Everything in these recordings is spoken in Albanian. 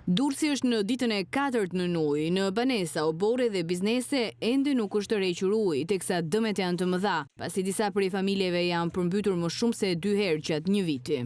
Durrësi është në ditën e 4 në ujë, në banesa, obore dhe biznese ende nuk është tërhequr ujë, teksa dëmet janë të mëdha, pasi disa prej familjeve janë përmbytur më shumë se 2 herë gjatë një viti.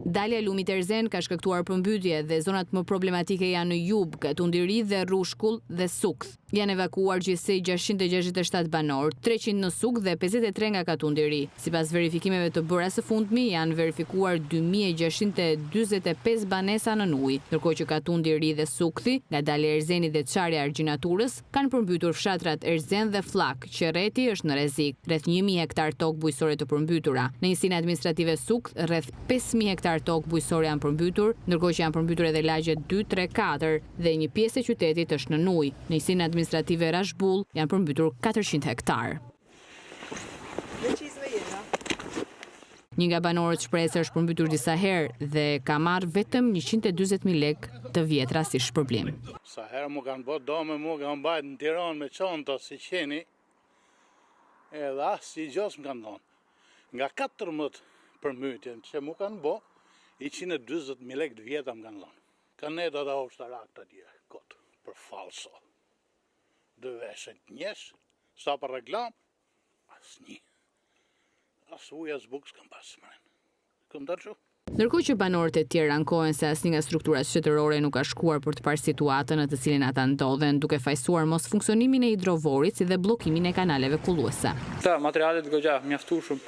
Dalja Lumi Terzen ka shkaktuar përmbytje dhe zonat më problematike janë në Jub, Katundiri dhe Rushkull dhe Sukth. Janë evakuuar gjithsej 667 banor, 300 në Sukth dhe 53 nga Katundiri. Sipas verifikimeve të bëra së fundmi, janë verifikuar 2645 banesa në ujë, ndërkohë që Katundiri dhe Sukthi, nga Dalja Erzeni dhe Çarja Argjinaturës, kanë përmbytur fshatrat Erzen dhe Flak, që rreti është në rrezik. Rreth 1000 hektar tokë bujqësore të përmbytura. Në njësinë administrative Sukth, rreth 5000 hektar tokë bujqësore janë përmbytur, ndërkohë që janë përmbytur edhe lagjet 2, 3, 4 dhe një pjesë e qytetit është në ujë. Në njësinë administrative Rashbull janë përmbytur 400 hektar. Një nga banorët shpreh se është përmbytur disa herë dhe ka marrë vetëm 140.000 lekë të vjetra si shpërblim. Sa herë mu kanë bërë dome, mu kanë bajt në Tiranë me çanta si qeni, edhe asnjë gjë më kanë dhënë. Nga 14 përmbytjen që mu kanë bërë, 140.000 lekë të vjetra më kanë dhënë. Kanë edhe ata ushtarak të atje, kot, për falso. Dë veshet njës, sa për reklam, asnjë. As ujë as bukë s'kam pasë mëren. Këndërqo? Ndërkohë që banorët e tjerë ankohen se asnjë nga strukturat shtetërore nuk ka shkuar për të parë situatën në të cilin ata ndodhen, duke fajsuar mos funksionimin e hidrovorit si dhe bllokimin e kanaleve kulluese. Ta materialet goxha mjaftueshëm.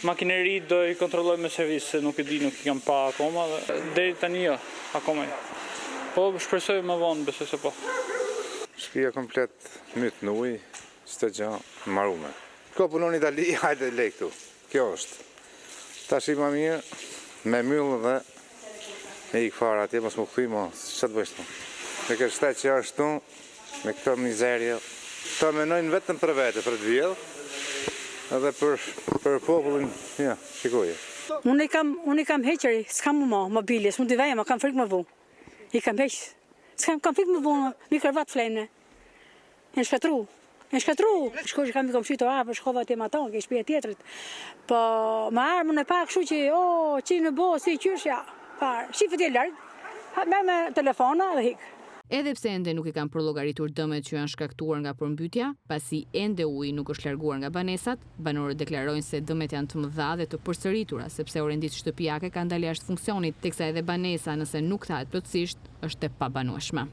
Makineri do I kontrolloj me servis, se nuk e di, nuk I kam pa akoma, deri tani jo, akoma jo. Po shpresoj më vonë, besoj se po. Shtëpia komplet myt në ujë, çdo gjë mbaruar. Ko punon në Itali, hajde lej këtu. Kjo është. Tash më mirë me myll dhe me ik fara atje, mos më kthy më, ç'të bësh ti? Me këtë shtet që është këtu, me këtë mizerie, ta menojnë vetëm për vete, për të vjedh. Edhe për popullin, ja, shikoje. Unë I kam heqëri, s'kam më mobile, s'mund t'i vejem, kam frikë më vu. I kam heqë, kam frikë më vu, një kërvat flejnë. Në shkatru. Shko që kam I kom shqy të arë, shkova të maton, ke shpia tjetërit. Po, më arë më në pak shu që, që në bo, si qyshja, parë, shifët e largë, me telefona dhe hikë. Edhe pse ende nuk I kanë përllogaritur dëmet që janë shkaktuar nga përmbytja, pasi ende uji nuk është larguar nga banesat, banorët deklarojnë se dëmet janë të mëdha dhe të përsëritura, sepse orendit shtëpiake kanë dalë jashtë funksionit, teksa edhe banesa nëse nuk thahet plotësisht është e pabanueshme.